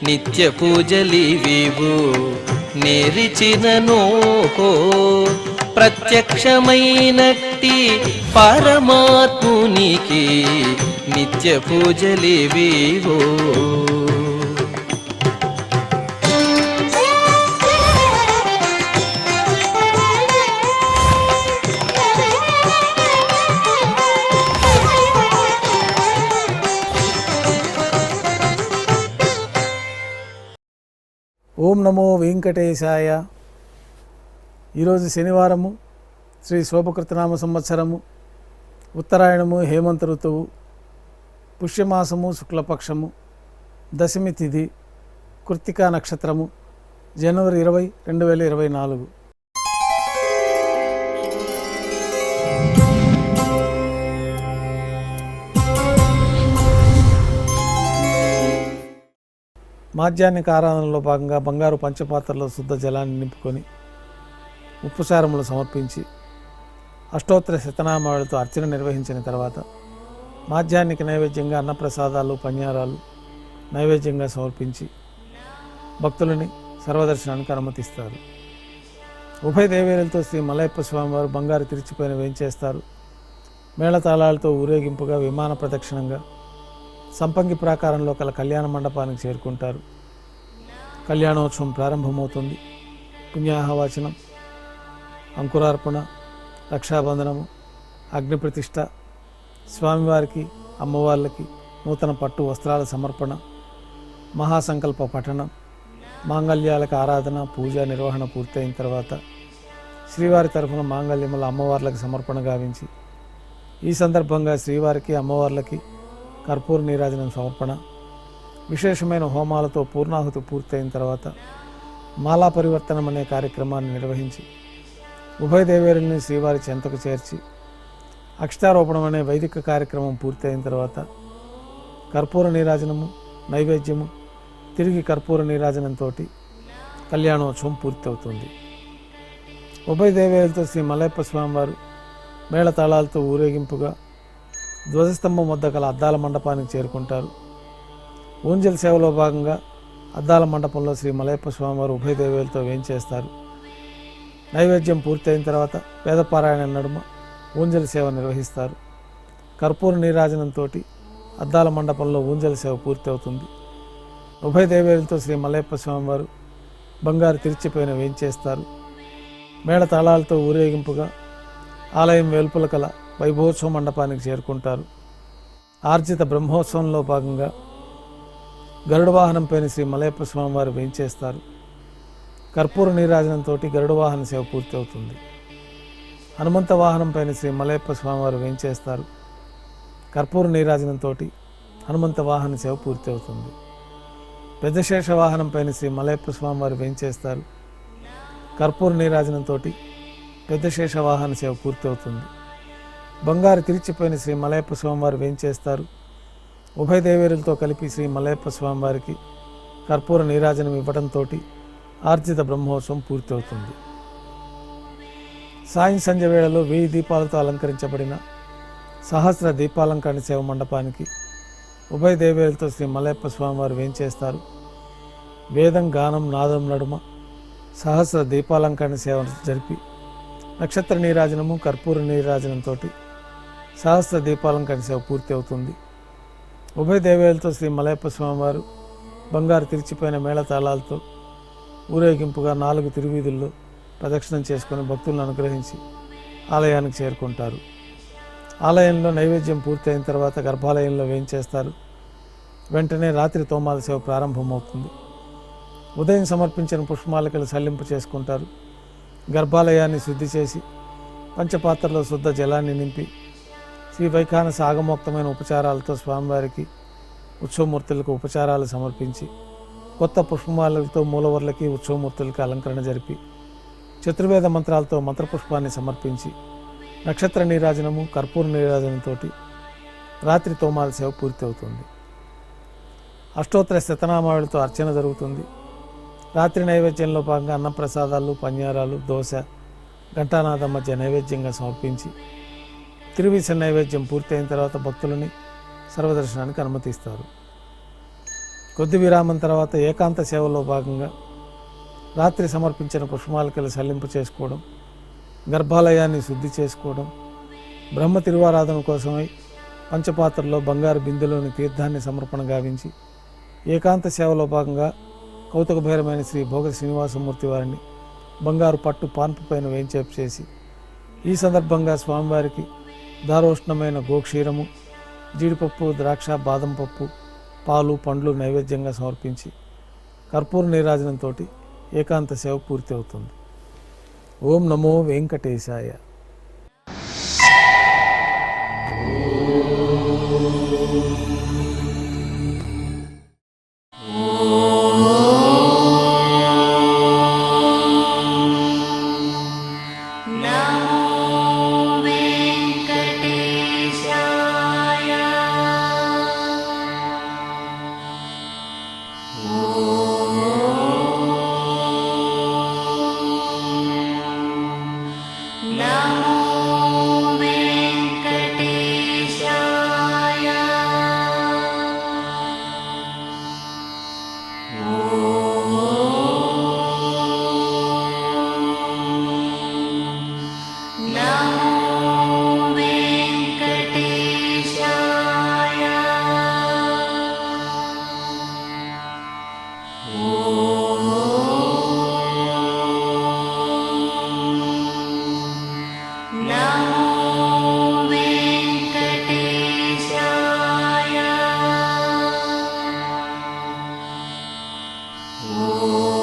నిత్య పూజలివివు నేరిచిననో ప్రత్యక్షమైనట్టి పరమాత్మునికి నిత్య పూజలివివో. ఓం నమో వెంకటేశాయ. ఈరోజు శనివారము, శ్రీ శోభకృతనామ సంవత్సరము, ఉత్తరాయణము, హేమంత ఋతువు, పుష్యమాసము, శుక్లపక్షము, దశమి తిథి, కృత్తికా నక్షత్రము, జనవరి 20, 2024. మాధ్యాహ్నిక ఆరాధనలో భాగంగా బంగారు పంచపాత్రలో శుద్ధ జలాన్ని నింపుకొని ఉప్పుసారములు సమర్పించి అష్టోత్తర శతనామాలతో అర్చన నిర్వహించిన తర్వాత మాధ్యాహ్నిక నైవేద్యంగా అన్నప్రసాదాలు, పన్యారాలు నైవేద్యంగా సమర్పించి భక్తులని సర్వదర్శనానికి అనుమతిస్తారు. ఉభయ దేవేరులతో శ్రీ మలయప్ప స్వామివారు బంగారు తిరిచిపోయిన వేంచేస్తారు. మేళతాళాలతో ఊరేగింపుగా విమాన ప్రదక్షిణంగా సంపంగి ప్రాకారంలో కల కళ్యాణ మండపానికి చేరుకుంటారు. కళ్యాణోత్సవం ప్రారంభమవుతుంది. పుణ్యాహవాచనం, అంకురార్పణ, రక్షాబంధనము, అగ్నిప్రతిష్ఠ, స్వామివారికి అమ్మవార్లకి నూతన పట్టు వస్త్రాల సమర్పణ, మహాసంకల్ప పఠనం, మాంగళ్యాలకు ఆరాధన, పూజ నిర్వహణ పూర్తయిన తర్వాత శ్రీవారి తరఫున మాంగళ్యముల అమ్మవార్లకు సమర్పణ గావించి ఈ సందర్భంగా శ్రీవారికి అమ్మవార్లకి కర్పూర నీరాజనం సమర్పణ, విశేషమైన హోమాలతో పూర్ణాహుతి పూర్తయిన తర్వాత మాలా పరివర్తనం అనే కార్యక్రమాన్ని నిర్వహించి ఉభయ దేవేరుల్ని శ్రీవారి చెంతకు చేర్చి అక్షతారోపణం అనే వైదిక కార్యక్రమం పూర్తయిన తర్వాత కర్పూర నీరాజనము, నైవేద్యము, తిరిగి కర్పూర నీరాజనంతో కళ్యాణోత్సవం పూర్తవుతుంది. ఉభయ దేవేరులతో శ్రీ మలయప్ప స్వామివారు మేళతాళాలతో ఊరేగింపుగా ధ్వజస్తంభం వద్ద గల అద్దాల మండపానికి చేరుకుంటారు. ఊంజల్ సేవలో భాగంగా అద్దాల మండపంలో శ్రీ మలయప్ప స్వామివారు ఉభయ దేవేలతో వేంచేస్తారు. నైవేద్యం పూర్తయిన తర్వాత వేదపారాయణ నడుమ ఊంజల్ సేవ నిర్వహిస్తారు. కర్పూర నీరాజనంతో అద్దాల మండపంలో ఊంజల్ సేవ పూర్తి అవుతుంది. ఉభయ దేవేలతో శ్రీ మలయప్ప స్వామివారు బంగారు తిరిచిపోయిన వేంచేస్తారు. మేళతాళాలతో ఊరేగింపుగా ఆలయం వెలుపల కల వైభవోత్సవ మండపానికి చేరుకుంటారు. ఆర్జిత బ్రహ్మోత్సవంలో భాగంగా గరుడ వాహనంపైన శ్రీ మలయప్ప స్వామివారు వేంచేస్తారు. కర్పూర నీరాజనంతో గరుడ వాహన సేవ పూర్తి అవుతుంది. హనుమంత వాహనంపైన శ్రీ మలయప్ప స్వామివారు వేంచేస్తారు. కర్పూర నీరాజనంతో హనుమంత వాహన సేవ పూర్తి అవుతుంది. పెద్దశేష వాహనంపైన శ్రీ మలయప్ప స్వామివారు వేంచేస్తారు. కర్పూర నీరాజనంతో పెద్దశేష వాహన సేవ పూర్తి అవుతుంది. బంగారు తిరిచిపోయిన శ్రీ మలయప్ప స్వామివారు వేంచేస్తారు. ఉభయ దేవేరులతో కలిపి శ్రీ మలయప్ప స్వామివారికి కర్పూర నీరాజనం ఇవ్వడంతో ఆర్జిత బ్రహ్మోత్సవం పూర్తి అవుతుంది. సాయం సంధ్య వేళలో 1000 దీపాలతో అలంకరించబడిన సహస్ర దీపాలంకరణ సేవ మండపానికి ఉభయ దేవేరులతో శ్రీ మలయప్ప స్వామివారు వేంచేస్తారు. వేదం, గానం, నాదం నడుమ సహస్ర దీపాలంకరణ సేవ జరిపి నక్షత్ర నీరాజనము, కర్పూర నీరాజనంతో సహస్ర దీపాలంకరణ సేవ పూర్తి అవుతుంది. ఉభయ దేవేలతో శ్రీ మలయప్ప స్వామివారు బంగారు తిరిచిపోయిన మేళతాళాలతో ఊరేగింపుగా 4 తిరువీధుల్లో ప్రదక్షిణం చేసుకుని భక్తులను అనుగ్రహించి ఆలయానికి చేరుకుంటారు. ఆలయంలో నైవేద్యం పూర్తయిన తర్వాత గర్భాలయంలో వేంచేస్తారు. వెంటనే రాత్రి తోమాల సేవ ప్రారంభమవుతుంది. ఉదయం సమర్పించిన పుష్పమాలికలు సల్లింపు చేసుకుంటారు. గర్భాలయాన్ని శుద్ధి చేసి పంచపాత్రలో శుద్ధ జలాన్ని నింపి శ్రీ వైఖానస ఆగమోక్తమైన ఉపచారాలతో స్వామివారికి ఉత్సవమూర్తులకు ఉపచారాలు సమర్పించి కొత్త పుష్పమాలలతో మూలవర్లకి ఉత్సవమూర్తులకి అలంకరణ జరిపి చతుర్వేద మంత్రాలతో మంత్రపుష్పాన్ని సమర్పించి నక్షత్ర నీరాజనము, కర్పూర నీరాజనంతో రాత్రి తోమాల సేవ పూర్తి అవుతుంది. అష్టోత్తర శతనామాలతో అర్చన జరుగుతుంది. రాత్రి నైవేద్యంలో భాగంగా అన్నప్రసాదాలు, పన్యారాలు, దోశ, ఘంటానాదం మధ్య నైవేద్యంగా సమర్పించి తిరువీస నైవేద్యం పూర్తయిన తర్వాత భక్తులని సర్వదర్శనానికి అనుమతిస్తారు. కొద్ది విరామం తర్వాత ఏకాంత సేవలో భాగంగా రాత్రి సమర్పించిన పుష్పమాలికలు సల్లింపు చేసుకోవడం, గర్భాలయాన్ని శుద్ధి చేసుకోవడం, బ్రహ్మ తిరువారాధన కోసమై పంచపాత్రలో బంగారు బిందెలోని తీర్థాన్ని సమర్పణ గావించి ఏకాంత సేవలో భాగంగా కౌతుక భైరమైన శ్రీ భోగ శ్రీనివాసమూర్తి వారిని బంగారు పట్టు పాన్పు పైన వేంచేపు చేసి ఈ సందర్భంగా స్వామివారికి దారోష్ణమైన గోక్షీరము, జీడిపప్పు, ద్రాక్ష, బాదం పప్పు, పాలు, పండ్లు నైవేద్యంగా సమర్పించి కర్పూర నీరాజనంతో ఏకాంత సేవ పూర్తి అవుతుంది. ఓం నమో వెంకటేశాయ. Oh